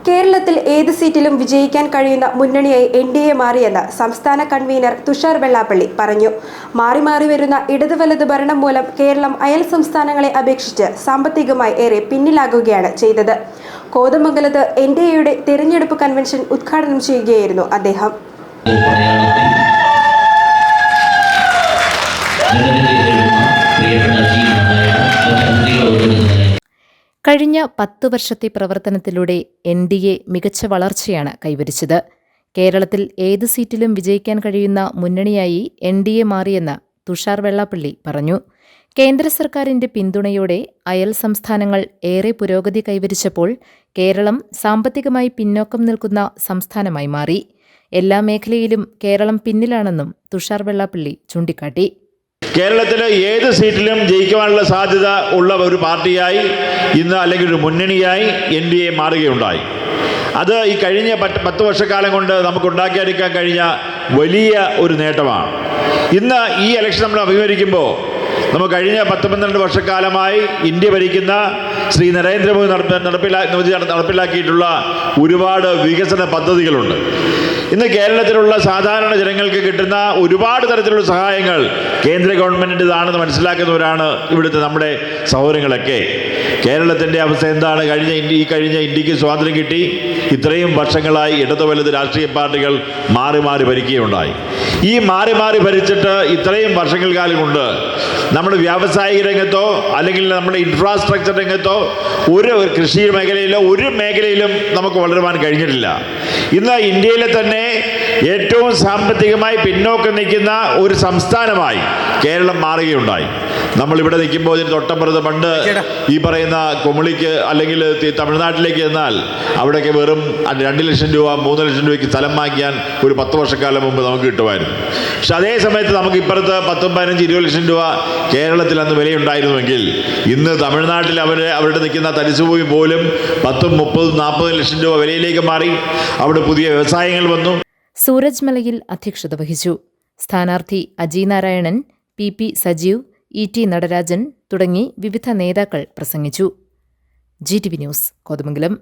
കേരളത്തിൽ ഏത് സീറ്റിലും വിജയിക്കാൻ കഴിയുന്ന മുന്നണിയായി NDA മാറിയെന്ന് സംസ്ഥാന കൺവീനർ തുഷാർ വെള്ളാപ്പള്ളി പറഞ്ഞു. മാറി മാറി വരുന്ന ഇടത് വലത് ഭരണം മൂലം കേരളം അയൽ സംസ്ഥാനങ്ങളെ അപേക്ഷിച്ച് സാമ്പത്തികമായി ഏറെ പിന്നിലാകുകയാണ് ചെയ്തത്. കോതമംഗലത്ത് NDAയുടെ തെരഞ്ഞെടുപ്പ് കൺവെൻഷൻ ഉദ്ഘാടനം ചെയ്യുകയായിരുന്നു അദ്ദേഹം. കഴിഞ്ഞ 10 വർഷത്തെ പ്രവർത്തനത്തിലൂടെ NDA മികച്ച വളർച്ചയാണ് കൈവരിച്ചത്. കേരളത്തിൽ ഏത് സീറ്റിലും വിജയിക്കാൻ കഴിയുന്ന മുന്നണിയായി NDA മാറിയെന്ന് തുഷാർ വെള്ളാപ്പള്ളി പറഞ്ഞു. കേന്ദ്ര സർക്കാരിന്റെ പിന്തുണയോടെ അയൽ സംസ്ഥാനങ്ങൾ ഏറെ പുരോഗതി കൈവരിച്ചപ്പോൾ കേരളം സാമ്പത്തികമായി പിന്നോക്കം നിൽക്കുന്ന സംസ്ഥാനമായി മാറി. എല്ലാ മേഖലയിലും കേരളം പിന്നിലാണെന്നും തുഷാർ വെള്ളാപ്പള്ളി ചൂണ്ടിക്കാട്ടി. കേരളത്തിൽ ഏത് സീറ്റിലും ജയിക്കുവാനുള്ള സാധ്യത ഉള്ള ഒരു പാർട്ടിയായി ഇന്ന് അല്ലെങ്കിൽ ഒരു മുന്നണിയായി NDA മാറുകയുണ്ടായി. അത് ഈ കഴിഞ്ഞ 10 വർഷക്കാലം കൊണ്ട് നമുക്ക് ഉണ്ടാക്കിയെടുക്കാൻ കഴിഞ്ഞ വലിയ ഒരു നേട്ടമാണ്. ഇന്ന് ഈ ഇലക്ഷൻ നമ്മൾ അഭിമുഖീകരിക്കുമ്പോൾ നമുക്ക് കഴിഞ്ഞ 10-12 വർഷക്കാലമായി ഇന്ത്യ ഭരിക്കുന്ന ശ്രീ നരേന്ദ്രമോദി നടപ്പിലാക്കിയിട്ടുള്ള ഒരുപാട് വികസന പദ്ധതികളുണ്ട്. ഇന്ന് കേരളത്തിലുള്ള സാധാരണ ജനങ്ങൾക്ക് കിട്ടുന്ന ഒരുപാട് തരത്തിലുള്ള സഹായങ്ങൾ കേന്ദ്ര ഗവൺമെൻറ്റിൻ്റെതാണെന്ന് മനസ്സിലാക്കുന്നവരാണ് ഇവിടുത്തെ നമ്മുടെ സഹോദരങ്ങളൊക്കെ. കേരളത്തിൻ്റെ അവസ്ഥ എന്താണ്? കഴിഞ്ഞ ഇന്ത്യക്ക് സ്വാതന്ത്ര്യം കിട്ടി ഇത്രയും വർഷങ്ങളായി ഇടതു വലത് രാഷ്ട്രീയ പാർട്ടികൾ മാറി മാറി ഭരിക്കുകയുണ്ടായി. ഈ മാറി മാറി ഭരിച്ചിട്ട് ഇത്രയും വർഷങ്ങൾ കാലം കൊണ്ട് നമ്മുടെ വ്യാവസായിക രംഗത്തോ അല്ലെങ്കിൽ നമ്മുടെ ഇൻഫ്രാസ്ട്രക്ചർ രംഗത്തോ ഒരു കൃഷി മേഖലയിലോ ഒരു മേഖലയിലും നമുക്ക് വളരുവാൻ കഴിഞ്ഞിട്ടില്ല. ഇന്ന് ഇന്ത്യയിലെ തന്നെ ഏറ്റവും സാമ്പത്തികമായി പിന്നോക്കം നിൽക്കുന്ന ഒരു സംസ്ഥാനമായി കേരളം മാറുകയുണ്ടായി. നമ്മളിവിടെ നിൽക്കുമ്പോൾ ഇതിന് തൊട്ടപ്പുറത്ത് പണ്ട് ഈ പറയുന്ന കുമളിക്ക് അല്ലെങ്കിൽ തമിഴ്നാട്ടിലേക്ക് ചെന്നാൽ അവിടേക്ക് വെറും 2 ലക്ഷം രൂപ 3 ലക്ഷം രൂപയ്ക്ക് സ്ഥലം വാങ്ങിക്കാൻ ഒരു 10 വർഷക്കാലം മുമ്പ് നമുക്ക് കിട്ടുമായിരുന്നു. പക്ഷെ അതേ സമയത്ത് നമുക്ക് ഇപ്പുറത്ത് 10, 15, 20 ലക്ഷം രൂപ കേരളത്തിൽ അന്ന് വിലയുണ്ടായിരുന്നുവെങ്കിൽ ഇന്ന് തമിഴ്നാട്ടിൽ അവരുടെ നിൽക്കുന്ന തരിശുഭൂമി പോലും 10, 30, 40 ലക്ഷം രൂപ വിലയിലേക്ക് മാറി. അവിടെ പുതിയ വ്യവസായങ്ങൾ വന്നു. സൂരജ് മലയിൽ അധ്യക്ഷത വഹിച്ചു. സ്ഥാനാർത്ഥി അജി നാരായണൻ, PP സജീവ്, ET നടരാജൻ തുടങ്ങി വിവിധ നേതാക്കൾ പ്രസംഗിച്ചു. GTV news, Kothamangalam.